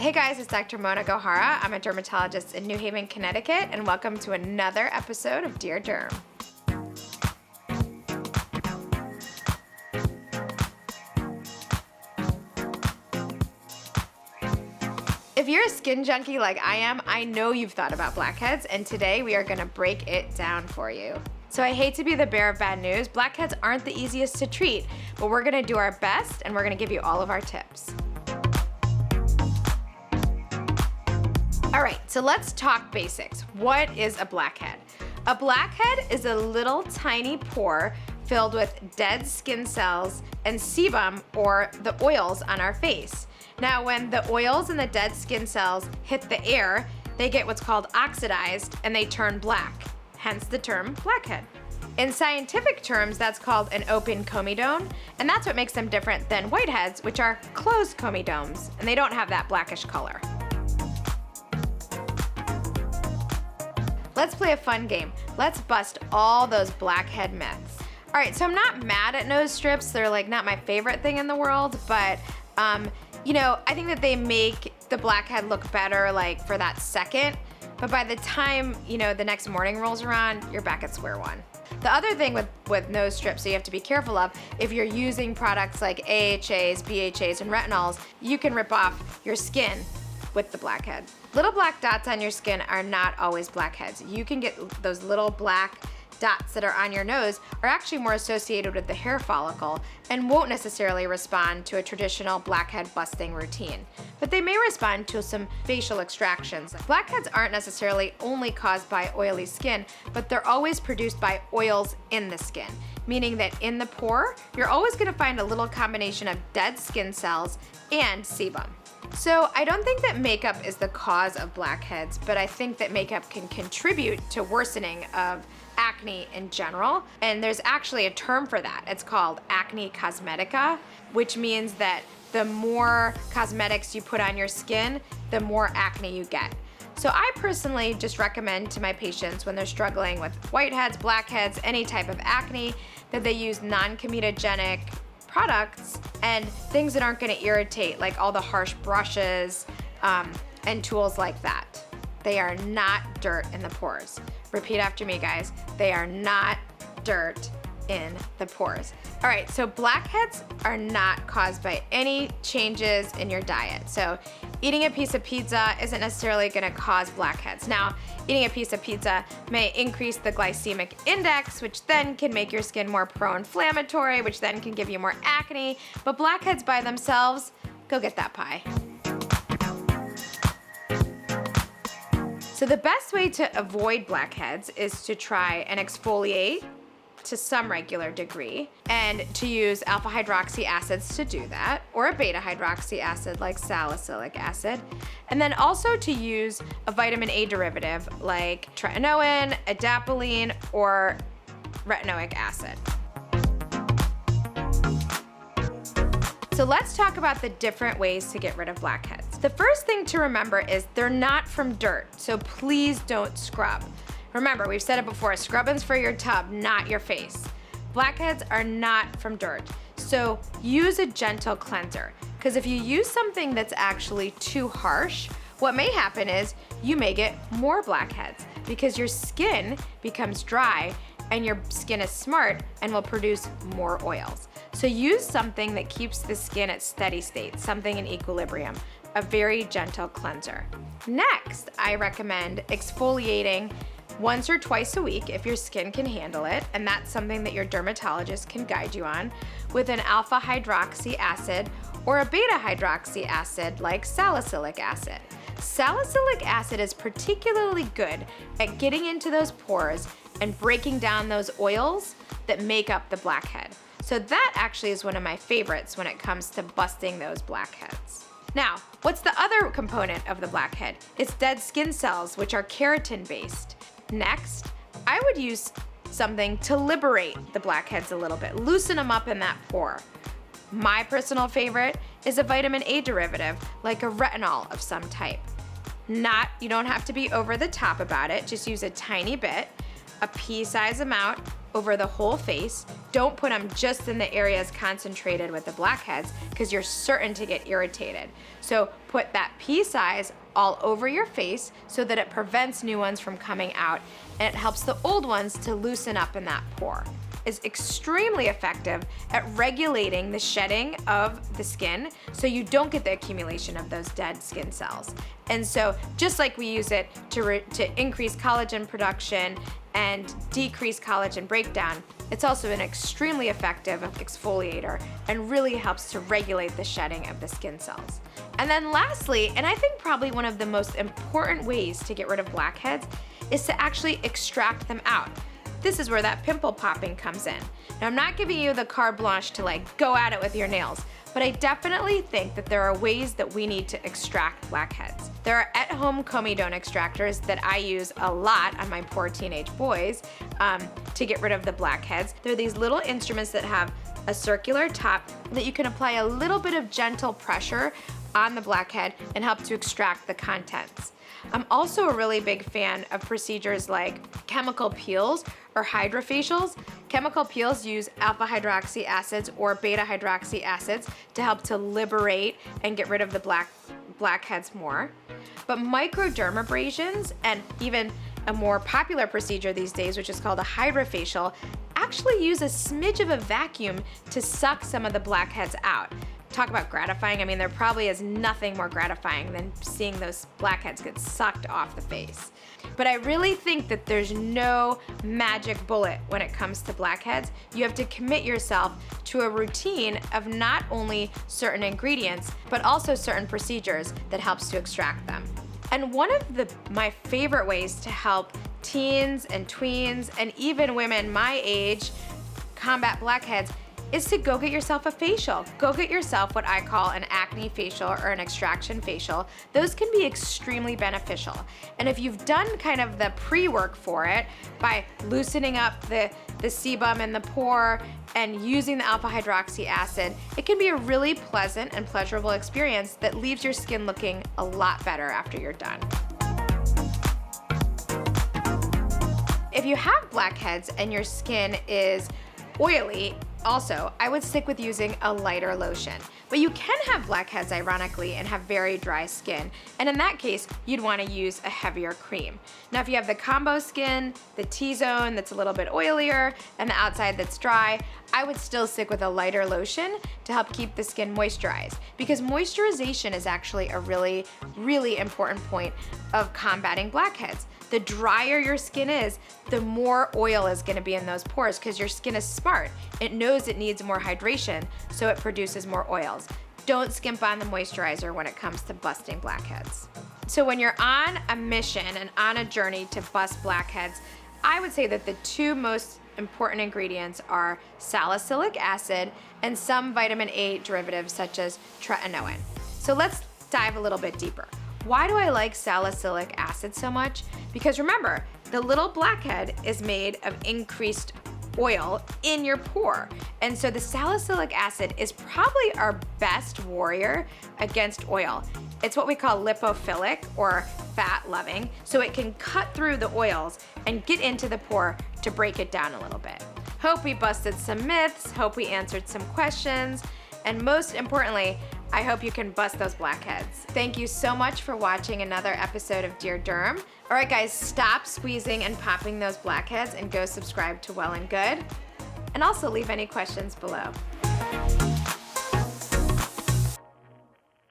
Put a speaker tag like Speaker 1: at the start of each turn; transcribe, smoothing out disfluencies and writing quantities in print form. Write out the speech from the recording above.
Speaker 1: Hey guys, it's Dr. Mona Gohara. I'm a dermatologist in New Haven, Connecticut, and welcome to another episode of Dear Derm. If you're a skin junkie like I am, I know you've thought about blackheads, and today we are gonna break it down for you. So I hate to be the bearer of bad news, blackheads aren't the easiest to treat, but we're gonna do our best and we're gonna give you all of our tips. All right, so let's talk basics. What is a blackhead? A blackhead is a little tiny pore filled with dead skin cells and sebum, or the oils on our face. Now, when the oils and the dead skin cells hit the air, they get what's called oxidized and they turn black, hence the term blackhead. In scientific terms, that's called an open comedone, and that's what makes them different than whiteheads, which are closed comedones, and they don't have that blackish color. Let's play a fun game. Let's bust all those blackhead myths. All right, so I'm not mad at nose strips. They're like not my favorite thing in the world, but I think that they make the blackhead look better like for that second, but by the time, the next morning rolls around, you're back at square one. The other thing with nose strips that you have to be careful of, if you're using products like AHAs, BHAs, and retinols, you can rip off your skin with the blackhead. Little black dots on your skin are not always blackheads. You can get those little black dots that are on your nose are actually more associated with the hair follicle and won't necessarily respond to a traditional blackhead busting routine, but they may respond to some facial extractions. Blackheads aren't necessarily only caused by oily skin, but they're always produced by oils in the skin, meaning that in the pore, you're always gonna find a little combination of dead skin cells and sebum. So I don't think that makeup is the cause of blackheads, but I think that makeup can contribute to worsening of acne in general. And there's actually a term for that. It's called acne cosmetica, which means that the more cosmetics you put on your skin, the more acne you get. So I personally just recommend to my patients when they're struggling with whiteheads, blackheads, any type of acne, that they use non-comedogenic products and things that aren't going to irritate, like all the harsh brushes and tools like that. They are not dirt in the pores. Repeat after me, guys. They are not dirt in the pores. All right, so blackheads are not caused by any changes in your diet. So eating a piece of pizza isn't necessarily gonna cause blackheads. Now, eating a piece of pizza may increase the glycemic index, which then can make your skin more pro-inflammatory, which then can give you more acne. But blackheads by themselves, go get that pie. So the best way to avoid blackheads is to try and exfoliate to some regular degree, and to use alpha hydroxy acids to do that, or a beta hydroxy acid like salicylic acid, and then also to use a vitamin A derivative like tretinoin, adapalene, or retinoic acid. So let's talk about the different ways to get rid of blackheads. The first thing to remember is they're not from dirt, so please don't scrub. Remember, we've said it before, scrubbing's for your tub, not your face. Blackheads are not from dirt, so use a gentle cleanser. Because if you use something that's actually too harsh, what may happen is you may get more blackheads because your skin becomes dry and your skin is smart and will produce more oils. So use something that keeps the skin at steady state, something in equilibrium, a very gentle cleanser. Next, I recommend exfoliating once or twice a week if your skin can handle it, and that's something that your dermatologist can guide you on, with an alpha hydroxy acid or a beta hydroxy acid like salicylic acid. Salicylic acid is particularly good at getting into those pores and breaking down those oils that make up the blackhead. So that actually is one of my favorites when it comes to busting those blackheads. Now, what's the other component of the blackhead? It's dead skin cells, which are keratin based. Next, I would use something to liberate the blackheads a little bit, loosen them up in that pore. My personal favorite is a vitamin A derivative, like a retinol of some type. You don't have to be over the top about it, just use a tiny bit. a pea-sized amount over the whole face. Don't put them just in the areas concentrated with the blackheads because you're certain to get irritated. So put that pea size all over your face so that it prevents new ones from coming out, and it helps the old ones to loosen up in that pore. Is extremely effective at regulating the shedding of the skin so you don't get the accumulation of those dead skin cells. And so just like we use it to increase collagen production and decrease collagen breakdown, it's also an extremely effective exfoliator and really helps to regulate the shedding of the skin cells. And then lastly, and I think probably one of the most important ways to get rid of blackheads is to actually extract them out. This is where that pimple popping comes in. Now, I'm not giving you the carte blanche to like go at it with your nails, but I definitely think that there are ways that we need to extract blackheads. There are at-home comedone extractors that I use a lot on my poor teenage boys to get rid of the blackheads. They're these little instruments that have a circular top that you can apply a little bit of gentle pressure on the blackhead and help to extract the contents. I'm also a really big fan of procedures like chemical peels or hydrofacials. Chemical peels use alpha hydroxy acids or beta hydroxy acids to help to liberate and get rid of the blackheads more. But microdermabrasions and even a more popular procedure these days, which is called a hydrofacial, actually use a smidge of a vacuum to suck some of the blackheads out. Talk about gratifying. I mean, there probably is nothing more gratifying than seeing those blackheads get sucked off the face. But I really think that there's no magic bullet when it comes to blackheads. You have to commit yourself to a routine of not only certain ingredients, but also certain procedures that helps to extract them. And one of my favorite ways to help teens and tweens and even women my age combat blackheads is to go get yourself a facial. Go get yourself what I call an acne facial or an extraction facial. Those can be extremely beneficial. And if you've done kind of the pre-work for it by loosening up the sebum and the pore and using the alpha hydroxy acid, it can be a really pleasant and pleasurable experience that leaves your skin looking a lot better after you're done. If you have blackheads and your skin is oily, also, I would stick with using a lighter lotion. But you can have blackheads, ironically, and have very dry skin. And in that case, you'd want to use a heavier cream. Now, if you have the combo skin, the T-zone that's a little bit oilier, and the outside that's dry, I would still stick with a lighter lotion to help keep the skin moisturized. Because moisturization is actually a really, really important point of combating blackheads. The drier your skin is, the more oil is going to be in those pores because your skin is smart. It knows it needs more hydration, so it produces more oils. Don't skimp on the moisturizer when it comes to busting blackheads. So when you're on a mission and on a journey to bust blackheads, I would say that the two most important ingredients are salicylic acid and some vitamin A derivatives such as tretinoin. So let's dive a little bit deeper. Why do I like salicylic acid so much? Because remember, the little blackhead is made of increased oil in your pore. And so the salicylic acid is probably our best warrior against oil. It's what we call lipophilic or fat loving. So it can cut through the oils and get into the pore to break it down a little bit. Hope we busted some myths, hope we answered some questions, and most importantly, I hope you can bust those blackheads. Thank you so much for watching another episode of Dear Derm. All right, guys, stop squeezing and popping those blackheads and go subscribe to Well+Good. And also leave any questions below.